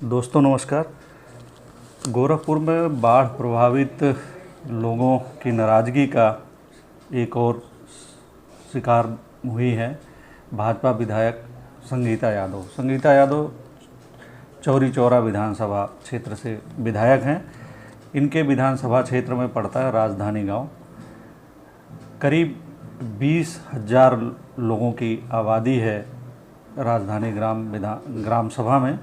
दोस्तों नमस्कार। गोरखपुर में बाढ़ प्रभावित लोगों की नाराज़गी का एक और शिकार हुई है भाजपा विधायक संगीता यादव। संगीता यादव चौरी चौरा विधानसभा क्षेत्र से विधायक हैं। इनके विधानसभा क्षेत्र में पड़ता है राजधानी गांव। करीब 20,000 लोगों की आबादी है राजधानी ग्राम सभा में।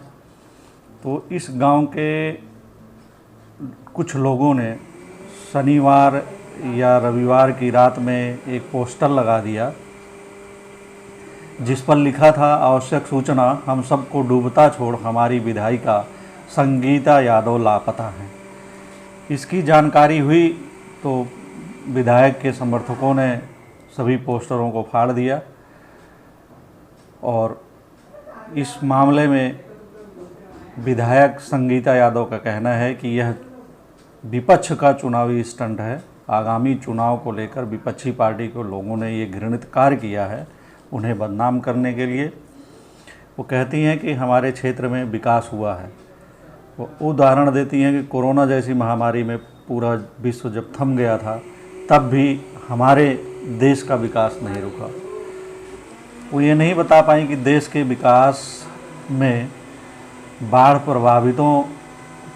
तो इस गांव के कुछ लोगों ने शनिवार या रविवार की रात में एक पोस्टर लगा दिया जिस पर लिखा था, आवश्यक सूचना, हम सबको डूबता छोड़ हमारी विधायिका संगीता यादव लापता हैं। इसकी जानकारी हुई तो विधायक के समर्थकों ने सभी पोस्टरों को फाड़ दिया और इस मामले में विधायक संगीता यादव का कहना है कि यह विपक्ष का चुनावी स्टंट है। आगामी चुनाव को लेकर विपक्षी पार्टी के लोगों ने ये घृणित कार्य किया है उन्हें बदनाम करने के लिए। वो कहती हैं कि हमारे क्षेत्र में विकास हुआ है। वो उदाहरण देती हैं कि कोरोना जैसी महामारी में पूरा विश्व जब थम गया था तब भी हमारे देश का विकास नहीं रुका। वो ये नहीं बता पाई कि देश के विकास में बाढ़ प्रभावितों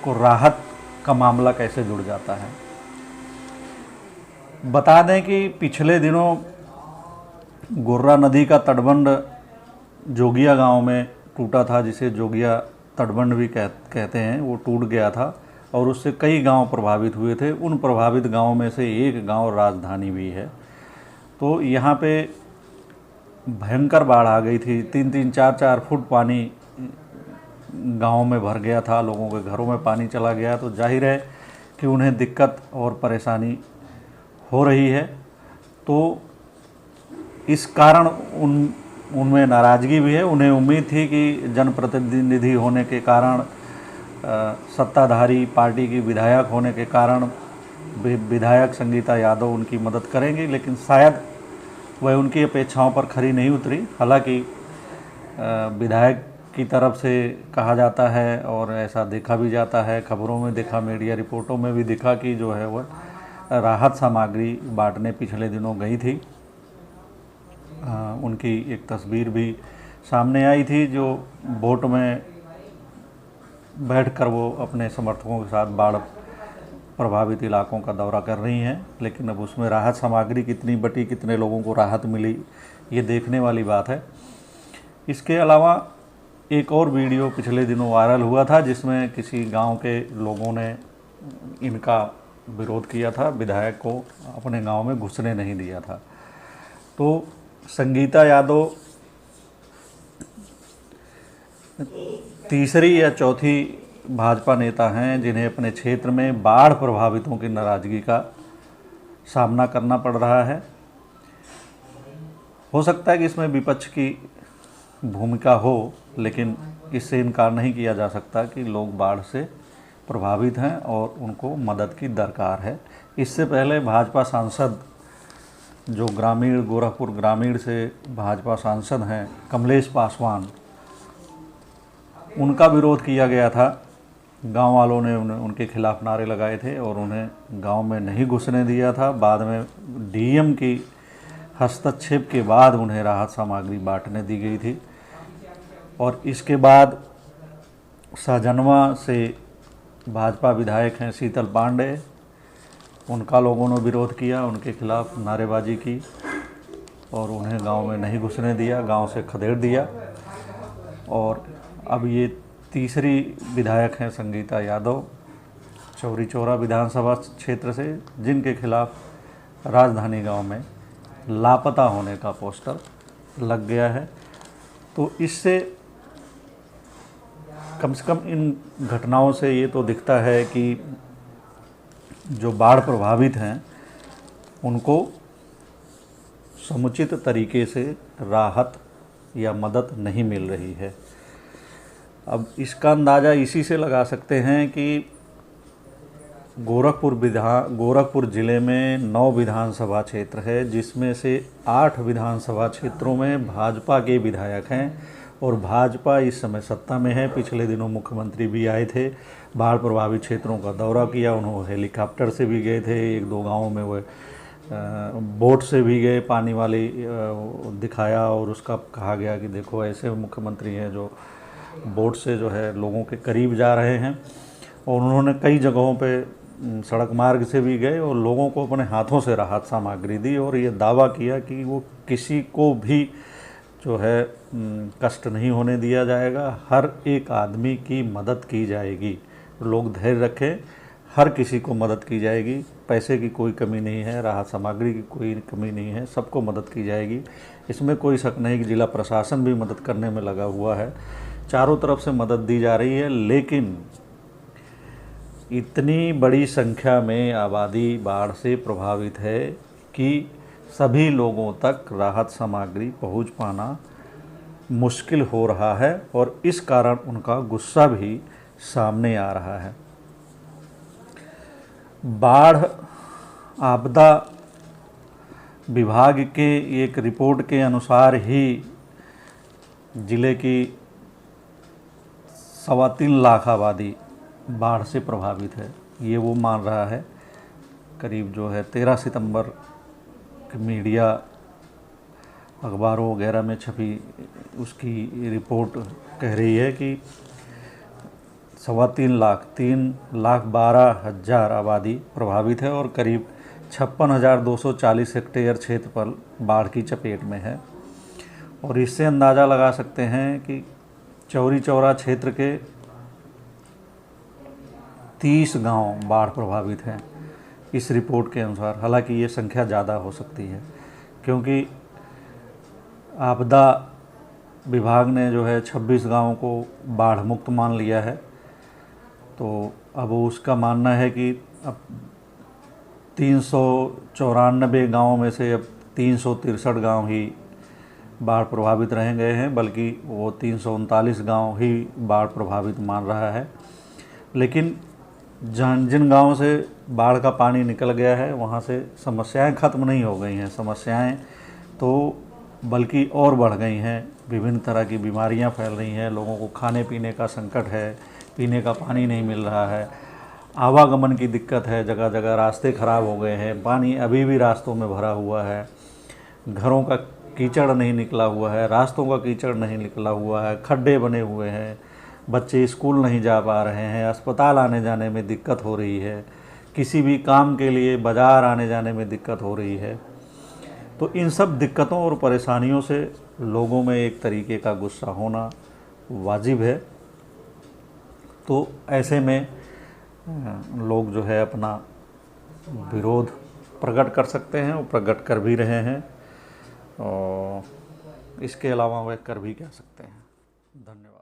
को राहत का मामला कैसे जुड़ जाता है। बता दें कि पिछले दिनों गोर्रा नदी का तटबंध जोगिया गांव में टूटा था, जिसे जोगिया तटबंध भी कहते हैं। वो टूट गया था और उससे कई गांव प्रभावित हुए थे। उन प्रभावित गांवों में से एक गांव राजधानी भी है। तो यहाँ पे भयंकर बाढ़ आ गई थी। 3-3, 4-4 फुट पानी गांव में भर गया था। लोगों के घरों में पानी चला गया। तो जाहिर है कि उन्हें दिक्कत और परेशानी हो रही है। तो इस कारण उनमें नाराज़गी भी है। उन्हें उम्मीद थी कि जनप्रतिनिधि होने के कारण, सत्ताधारी पार्टी की विधायक होने के कारण विधायक संगीता यादव उनकी मदद करेंगी, लेकिन शायद वह उनकी अपेक्षाओं पर खरी नहीं उतरी। हालांकि विधायक की तरफ से कहा जाता है और ऐसा देखा भी जाता है, खबरों में देखा, मीडिया रिपोर्टों में भी दिखा कि जो है वह राहत सामग्री बांटने पिछले दिनों गई थी। उनकी एक तस्वीर भी सामने आई थी जो बोट में बैठकर वो अपने समर्थकों के साथ बाढ़ प्रभावित इलाकों का दौरा कर रही हैं। लेकिन अब उसमें राहत सामग्री कितनी बटी, कितने लोगों को राहत मिली, ये देखने वाली बात है। इसके अलावा एक और वीडियो पिछले दिनों वायरल हुआ था जिसमें किसी गांव के लोगों ने इनका विरोध किया था, विधायक को अपने गांव में घुसने नहीं दिया था। तो संगीता यादव तीसरी या चौथी भाजपा नेता हैं जिन्हें अपने क्षेत्र में बाढ़ प्रभावितों की नाराज़गी का सामना करना पड़ रहा है। हो सकता है कि इसमें विपक्ष की भूमिका हो, लेकिन इससे इनकार नहीं किया जा सकता कि लोग बाढ़ से प्रभावित हैं और उनको मदद की दरकार है। इससे पहले भाजपा सांसद जो गोरखपुर ग्रामीण से भाजपा सांसद हैं कमलेश पासवान, उनका विरोध किया गया था। गांव वालों ने उनके खिलाफ नारे लगाए थे और उन्हें गांव में नहीं घुसने दिया था। बाद में डीएम की हस्तक्षेप के बाद उन्हें राहत सामग्री बांटने दी गई थी। और इसके बाद शाहजनवा से भाजपा विधायक हैं शीतल पांडे, उनका लोगों ने विरोध किया, उनके खिलाफ नारेबाजी की और उन्हें गांव में नहीं घुसने दिया, गांव से खदेड़ दिया। और अब ये तीसरी विधायक हैं संगीता यादव चौरी चौरा विधानसभा क्षेत्र से, जिनके खिलाफ राजधानी गांव में लापता होने का पोस्टर लग गया है। तो इससे कम से कम इन घटनाओं से ये तो दिखता है कि जो बाढ़ प्रभावित हैं उनको समुचित तरीके से राहत या मदद नहीं मिल रही है। अब इसका अंदाज़ा इसी से लगा सकते हैं कि गोरखपुर ज़िले में 9 विधानसभा क्षेत्र है, जिसमें से 8 विधानसभा क्षेत्रों में भाजपा के विधायक हैं और भाजपा इस समय सत्ता में है। पिछले दिनों मुख्यमंत्री भी आए थे, बाढ़ प्रभावित क्षेत्रों का दौरा किया, उन्होंने हेलीकॉप्टर से भी गए थे, एक दो गाँव में वो बोट से भी गए, पानी वाली दिखाया और उसका कहा गया कि देखो ऐसे मुख्यमंत्री हैं जो बोट से जो है लोगों के करीब जा रहे हैं। और उन्होंने कई जगहों पे सड़क मार्ग से भी गए और लोगों को अपने हाथों से राहत सामग्री दी और ये दावा किया कि वो किसी को भी जो है कष्ट नहीं होने दिया जाएगा, हर एक आदमी की मदद की जाएगी। लोग धैर्य रखें, हर किसी को मदद की जाएगी, पैसे की कोई कमी नहीं है, राहत सामग्री की कोई कमी नहीं है, सबको मदद की जाएगी। इसमें कोई शक नहीं कि जिला प्रशासन भी मदद करने में लगा हुआ है, चारों तरफ से मदद दी जा रही है। लेकिन इतनी बड़ी संख्या में आबादी बाढ़ से प्रभावित है कि सभी लोगों तक राहत सामग्री पहुंच पाना मुश्किल हो रहा है और इस कारण उनका गुस्सा भी सामने आ रहा है। बाढ़ आपदा विभाग के एक रिपोर्ट के अनुसार ही जिले की 3.25 लाख आबादी बाढ़ से प्रभावित है, ये वो मान रहा है। करीब जो है 13 सितंबर मीडिया अखबारों वगैरह में छपी उसकी रिपोर्ट कह रही है कि 3,12,000 आबादी प्रभावित है और करीब 56,240 हेक्टेयर क्षेत्र पर बाढ़ की चपेट में है। और इससे अंदाज़ा लगा सकते हैं कि चौरी चौरा क्षेत्र के 30 गांव बाढ़ प्रभावित हैं इस रिपोर्ट के अनुसार। हालांकि ये संख्या ज़्यादा हो सकती है क्योंकि आपदा विभाग ने जो है 26 गांवों को बाढ़ मुक्त मान लिया है। तो अब उसका मानना है कि अब 394 गाँव में से अब 363 गाँव ही बाढ़ प्रभावित रह गए हैं, बल्कि वो 339 गाँव ही बाढ़ प्रभावित मान रहा है। लेकिन जिन गाँवों से बाढ़ का पानी निकल गया है वहाँ से समस्याएं ख़त्म नहीं हो गई हैं, समस्याएं तो बल्कि और बढ़ गई हैं। विभिन्न तरह की बीमारियां फैल रही हैं, लोगों को खाने पीने का संकट है, पीने का पानी नहीं मिल रहा है, आवागमन की दिक्कत है, जगह जगह रास्ते ख़राब हो गए हैं, पानी अभी भी रास्तों में भरा हुआ है, घरों का कीचड़ नहीं निकला हुआ है, रास्तों का कीचड़ नहीं निकला हुआ है, खड्डे बने हुए हैं, बच्चे स्कूल नहीं जा पा रहे हैं, अस्पताल आने जाने में दिक्कत हो रही है, किसी भी काम के लिए बाज़ार आने जाने में दिक्कत हो रही है। तो इन सब दिक्कतों और परेशानियों से लोगों में एक तरीके का गुस्सा होना वाजिब है। तो ऐसे में लोग जो है अपना विरोध प्रकट कर सकते हैं और प्रकट कर भी रहे हैं, और इसके अलावा वह कर भी क्या सकते हैं। धन्यवाद।